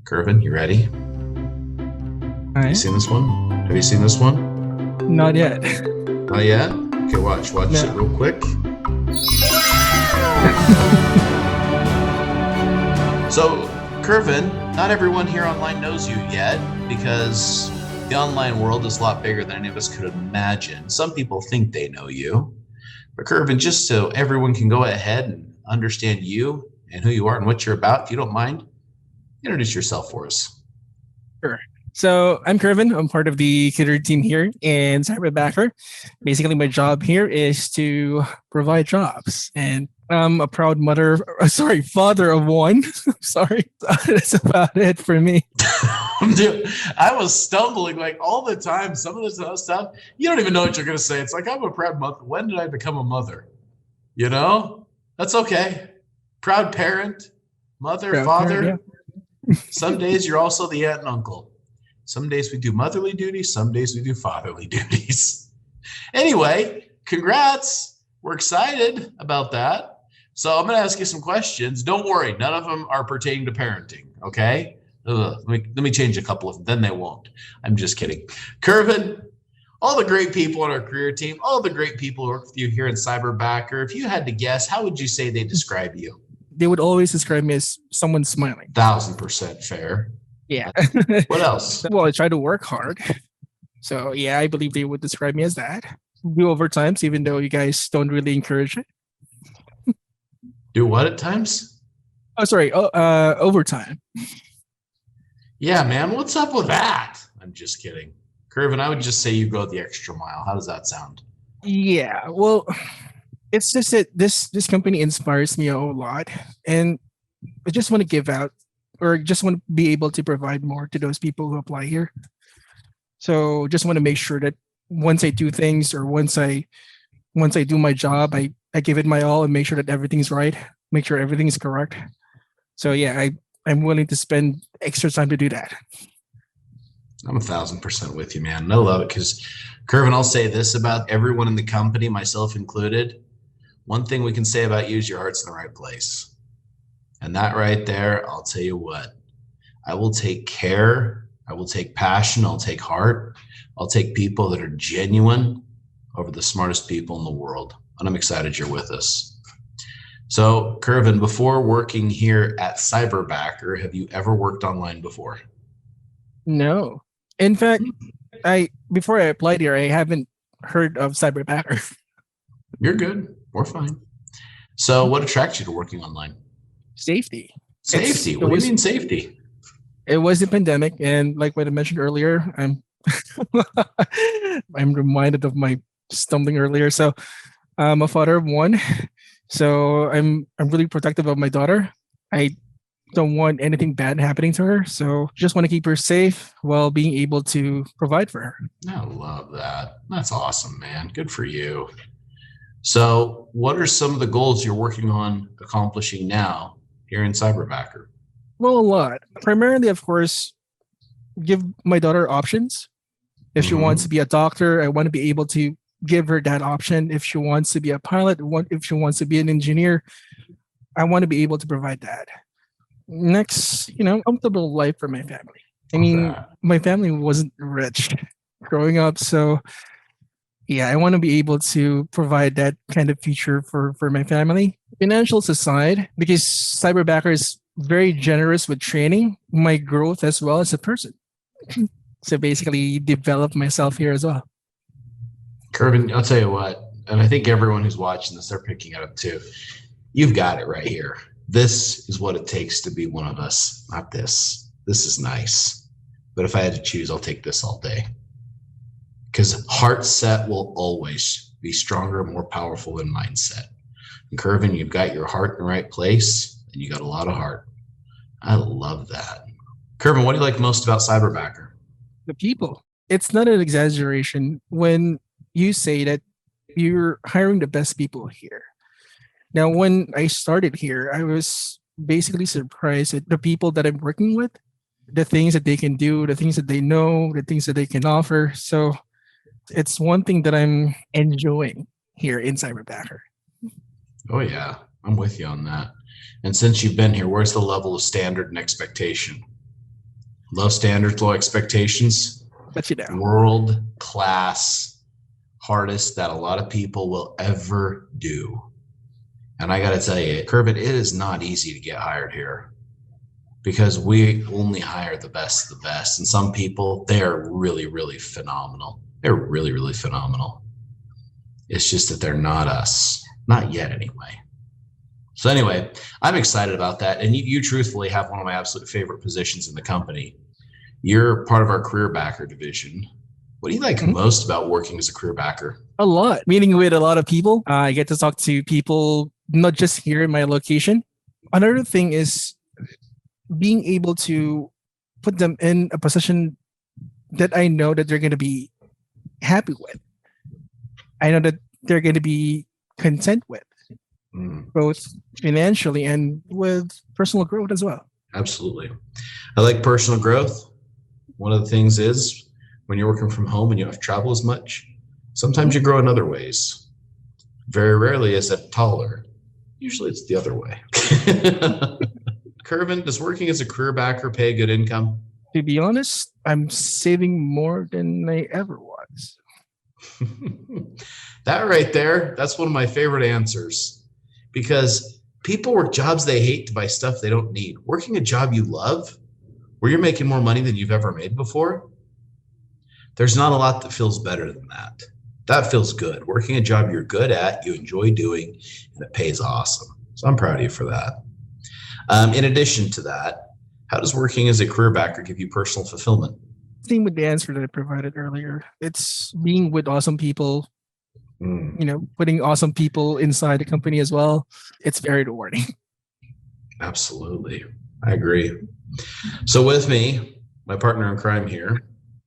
Kervin, you ready? All Have you right. seen this one? Have you seen this one? Not yet. Not yet? Okay, watch it No. real quick. So, Kervin, not everyone here online knows you yet because the online world is a lot bigger than any of us could imagine. Some people think they know you. But Kervin, just so everyone can go ahead and understand you and who you are and what you're about, if you don't mind, introduce yourself for us. Sure. So I'm Kervin. I'm part of the killer team here in Cyberbacker. Basically, my job here is to provide jobs, and I'm a proud father of one. Sorry, that's about it for me. Dude, I was stumbling like all the time. Some of this stuff, you don't even know what you're going to say. It's like, I'm a proud mother. When did I become a mother? You know, that's okay. Proud parent, mother, Proud father. parent, yeah. Some days you're also the aunt and uncle. Some days we do motherly duties. Some days we do fatherly duties. Anyway, congrats. We're excited about that. So I'm going to ask you some questions. Don't worry. None of them are pertaining to parenting. Okay. Let me change a couple of them. Then they won't. I'm just kidding. Kervin, all the great people on our career team, all the great people who work with you here in Cyberbacker, if you had to guess, how would you say they describe you? They would always describe me as someone smiling. 1000% fair. Yeah. What else? Well, I try to work hard. So yeah, I believe they would describe me as that. Do overtimes, even though you guys don't really encourage it. Do what at times? Oh, sorry. Overtime. Yeah, man. What's up with that? I'm just kidding. Kervin, I would just say you go the extra mile. How does that sound? Yeah. Well, it's just that this company inspires me a whole lot, and I just want to give out, or just want to be able to provide more to those people who apply here. So just want to make sure that once I do things, or once I do my job, I give it my all and make sure that everything's right, make sure everything's correct. So yeah, I'm willing to spend extra time to do that. I'm 1000% with you, man. I love it because, Kervin, I'll say this about everyone in the company, myself included. One thing we can say about you is your heart's in the right place. And that right there, I'll tell you what, I will take care, I will take passion, I'll take heart, I'll take people that are genuine over the smartest people in the world. And I'm excited you're with us. So, Kervin, before working here at Cyberbacker, have you ever worked online before? No, in fact, I before I applied here, I haven't heard of Cyberbacker. You're good. We're fine. So, what attracts you to working online? Safety. Safety. What do you mean safety? It was the pandemic, and like what I mentioned earlier, I'm reminded of my stumbling earlier. So I'm a father of one, so I'm really protective of my daughter. I don't want anything bad happening to her, so just want to keep her safe while being able to provide for her. I love that. That's awesome, man. Good for you. So, what are some of the goals you're working on accomplishing now here in Cyberbacker? Well, a lot. Primarily, of course, give my daughter options. If she wants to be a doctor, I want to be able to give her that option. If she wants to be a pilot, if she wants to be an engineer, I want to be able to provide that. Next, comfortable life for my family. I mean, my family wasn't rich growing up, so yeah, I want to be able to provide that kind of future for my family. Financials aside, because Cyberbacker is very generous with training my growth as well as a person. So basically, develop myself here as well. Kervin, I'll tell you what, and I think everyone who's watching this, they're picking it up too. You've got it right here. This is what it takes to be one of us, not this. This is nice. But if I had to choose, I'll take this all day. Because heart set will always be stronger and more powerful than mindset. And Kervin, you've got your heart in the right place, and you got a lot of heart. I love that. Kervin, what do you like most about Cyberbacker? The people. It's not an exaggeration when you say that you're hiring the best people here. Now, when I started here, I was basically surprised at the people that I'm working with, the things that they can do, the things that they know, the things that they can offer. So it's one thing that I'm enjoying here in Cyberbacker. Oh, yeah. I'm with you on that. And since you've been here, where's the level of standard and expectation? Low standards, low expectations, But you know, world class, hardest that a lot of people will ever do. And I got to tell you, Kervin, it is not easy to get hired here because we only hire the best of the best. And some people, they are really, really phenomenal. They're really, really phenomenal. It's just that they're not us. Not yet, anyway. So anyway, I'm excited about that. And you truthfully have one of my absolute favorite positions in the company. You're part of our career backer division. What do you like most about working as a career backer? a lot. Meeting with a lot of people. I get to talk to people not just here in my location. Another thing is being able to put them in a position that I know that they're going to be happy with. I know that they're going to be content with, both financially and with personal growth as well. Absolutely. I like personal growth. One of the things is when you're working from home and you don't have to travel as much, sometimes you grow in other ways. Very rarely is it taller. Usually it's the other way. Kervin, does working as a career backer pay good income? To be honest, I'm saving more than I ever was. That right there, that's one of my favorite answers because people work jobs they hate to buy stuff they don't need. Working a job you love, where you're making more money than you've ever made before, there's not a lot that feels better than that. That feels good. Working a job you're good at, you enjoy doing, and it pays awesome. So I'm proud of you for that. In addition to that, how does working as a career backer give you personal fulfillment? Same with the answer that I provided earlier. It's being with awesome people, putting awesome people inside the company as well. It's very rewarding. Absolutely. I agree. So with me, my partner in crime here,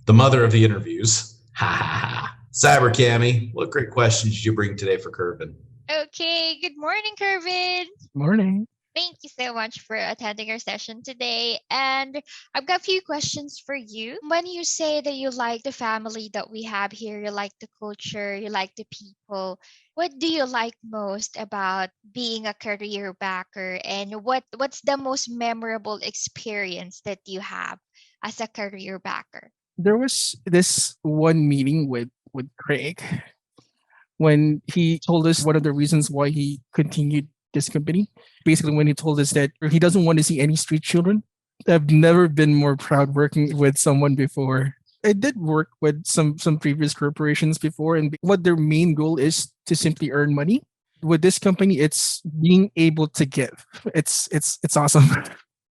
the mother of the interviews, Cyber Cammy, what great questions did you bring today for Kervin? Okay, good morning, Kervin. Morning. Thank you so much for attending our session today. And I've got a few questions for you. When you say that you like the family that we have here, you like the culture, you like the people, what do you like most about being a career backer? And what's the most memorable experience that you have as a career backer? There was this one meeting with Craig when he told us one of the reasons why he continued this company. Basically, when he told us that he doesn't want to see any street children. I've never been more proud working with someone before. I did work with some previous corporations before, and what their main goal is to simply earn money. With this company, it's being able to give. It's awesome.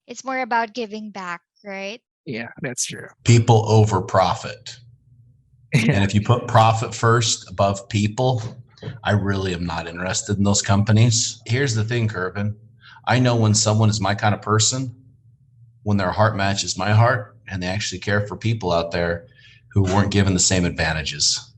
It's more about giving back, right? Yeah, that's true. People over profit. Yeah. And if you put profit first above people, I really am not interested in those companies. Here's the thing, Kervin. I know when someone is my kind of person, when their heart matches my heart and they actually care for people out there who weren't given the same advantages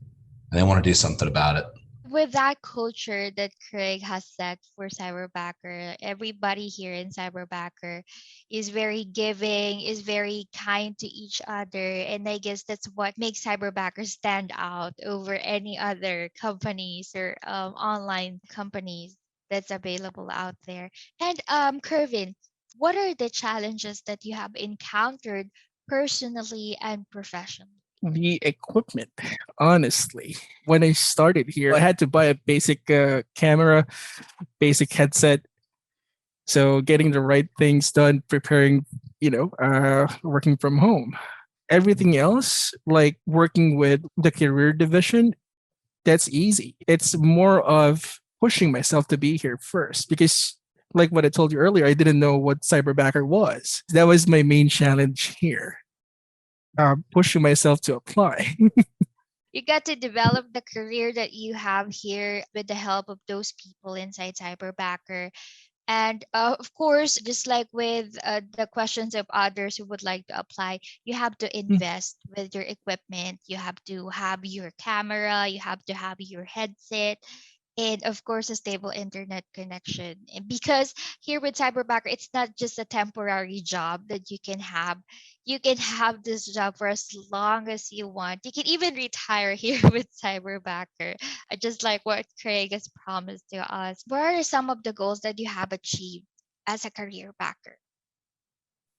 and they want to do something about it. With that culture that Craig has set for Cyberbacker, everybody here in Cyberbacker is very giving, is very kind to each other. And I guess that's what makes Cyberbacker stand out over any other companies or online companies that's available out there. And Kervin, what are the challenges that you have encountered personally and professionally? The equipment, honestly. When I started here, I had to buy a basic camera, basic headset. So getting the right things done, preparing, working from home. Everything else, like working with the career division, that's easy. It's more of pushing myself to be here first because like what I told you earlier, I didn't know what Cyberbacker was. That was my main challenge here. Pushing myself to apply. You got to develop the career that you have here with the help of those people inside Cyberbacker. And of course, just like with the questions of others who would like to apply, you have to invest with your equipment. You have to have your camera, you have to have your headset, and of course, a stable internet connection. And because here with Cyberbacker, it's not just a temporary job that you can have. You can have this job for as long as you want. You can even retire here with Cyberbacker, just like what Craig has promised to us. What are some of the goals that you have achieved as a career backer?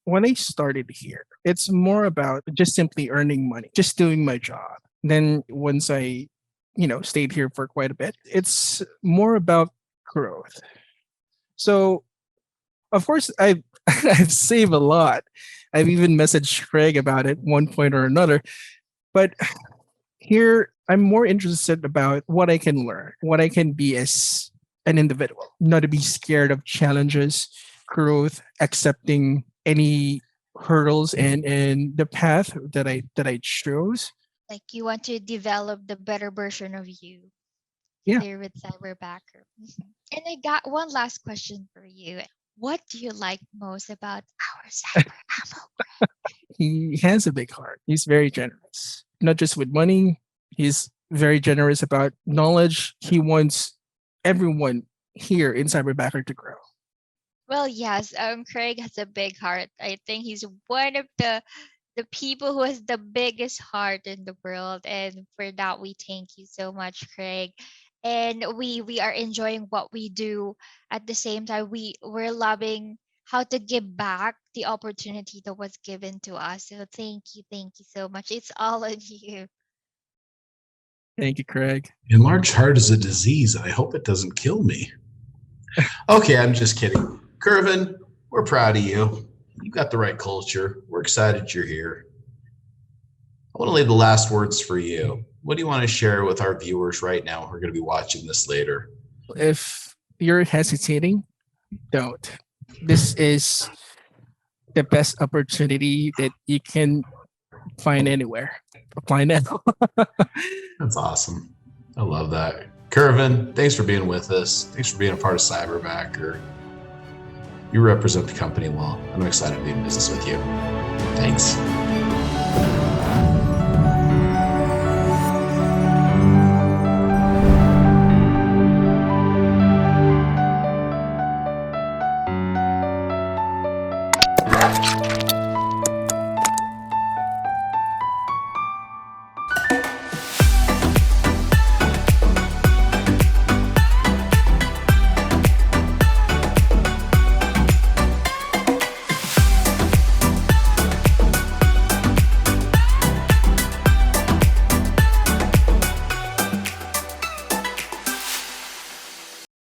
when I started here, it's more about just simply earning money, just doing my job. Then once I, stayed here for quite a bit, it's more about growth. So of course I've I've saved a lot. I've even messaged Craig about it one point or another. But here I'm more interested about what I can learn, what I can be as an individual, not to be scared of challenges, growth, accepting any hurdles and the path that I chose. Like you want to develop the better version of you Yeah. here with Cyberbacker. And I got one last question for you. What do you like most about our cyber ammo? He has a big heart. He's very generous, not just with money. He's very generous about knowledge. He wants everyone here in Cyberbacker to grow. Well, yes, Craig has a big heart. I think he's one of the people who has the biggest heart in the world, and for that we thank you so much, Craig. And we are enjoying what we do. At the same time, we're loving how to give back the opportunity that was given to us. So thank you so much. It's all on you. Thank you, Craig. Enlarged heart is a disease, and I hope it doesn't kill me. Okay, I'm just kidding. Kervin, we're proud of you. You got the right culture. We're excited you're here. I want to leave the last words for you. What do you want to share with our viewers right now who are going to be watching this later? If you're hesitating, don't. This is the best opportunity that you can find anywhere. Apply now. That's awesome. I love that. Kervin, thanks for being with us. Thanks for being a part of Cyberbacker. You represent the company well, and I'm excited to be in business with you. Thanks.